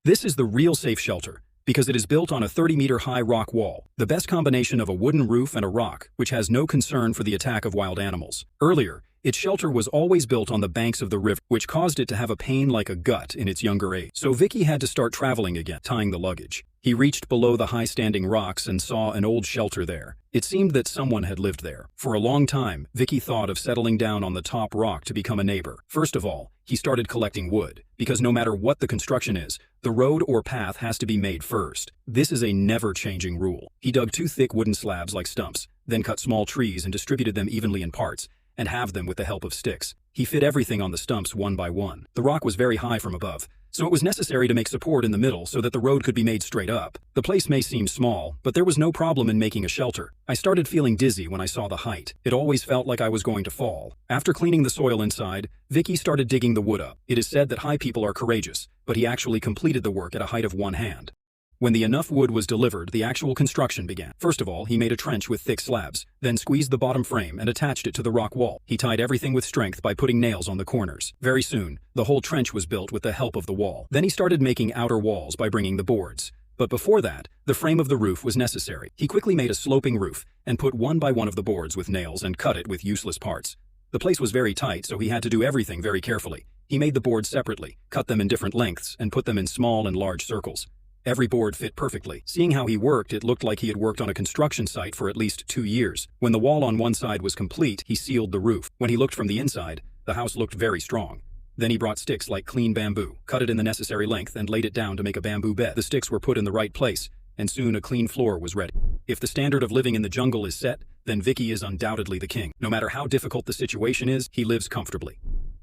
This is the real safe shelter, because it is built on a 30-meter-high rock wall, the best combination of a wooden roof and a rock, which has no concern for the attack of wild animals. Earlier, its shelter was always built on the banks of the river, which caused it to have a pain like a gut in its younger age. So Vicky had to start traveling again, tying the luggage. He reached below the high-standing rocks and saw an old shelter there. It seemed that someone had lived there. For a long time, Vicky thought of settling down on the top rock to become a neighbor. First of all, he started collecting wood, because no matter what the construction is, the road or path has to be made first. This is a never-changing rule. He dug 2 thick wooden slabs like stumps, then cut small trees and distributed them evenly in parts, and halved them with the help of sticks. He fit everything on the stumps one by one. The rock was very high from above, so it was necessary to make support in the middle so that the road could be made straight up. The place may seem small, but there was no problem in making a shelter. I started feeling dizzy when I saw the height. It always felt like I was going to fall. After cleaning the soil inside, Vicky started digging the wood up. It is said that high people are courageous, but he actually completed the work at a height of 1 hand. When the enough wood was delivered, the actual construction began. First of all, he made a trench with thick slabs, then squeezed the bottom frame and attached it to the rock wall. He tied everything with strength by putting nails on the corners. Very soon, the whole trench was built with the help of the wall. Then he started making outer walls by bringing the boards. But before that, the frame of the roof was necessary. He quickly made a sloping roof and put one by one of the boards with nails and cut it with useless parts. The place was very tight, so he had to do everything very carefully. He made the boards separately, cut them in different lengths, and put them in small and large circles. Every board fit perfectly. Seeing how he worked, it looked like he had worked on a construction site for at least 2 years. When the wall on one side was complete, he sealed the roof. When he looked from the inside, the house looked very strong. Then he brought sticks like clean bamboo, cut it in the necessary length, and laid it down to make a bamboo bed. The sticks were put in the right place, and soon a clean floor was ready. If the standard of living in the jungle is set, then Vicky is undoubtedly the king. No matter how difficult the situation is, he lives comfortably.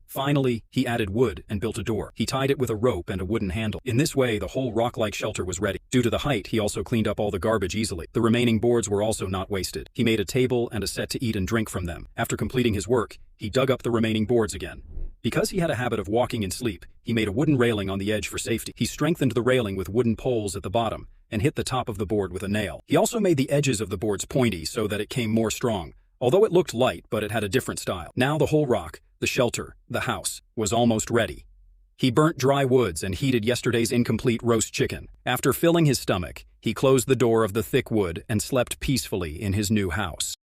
Finally, he added wood and built a door. He tied it with a rope and a wooden handle. In this way, the whole rock-like shelter was ready. Due to the height, he also cleaned up all the garbage easily. The remaining boards were also not wasted. He made a table and a set to eat and drink from them. After completing his work, he dug up the remaining boards again. Because he had a habit of walking in sleep, he made a wooden railing on the edge for safety. He strengthened the railing with wooden poles at the bottom and hit the top of the board with a nail. He also made the edges of the boards pointy so that it came more strong, although it looked light, but it had a different style. Now the whole rock, the shelter, the house, was almost ready. He burnt dry woods and heated yesterday's incomplete roast chicken. After filling his stomach, he closed the door of the thick wood and slept peacefully in his new house.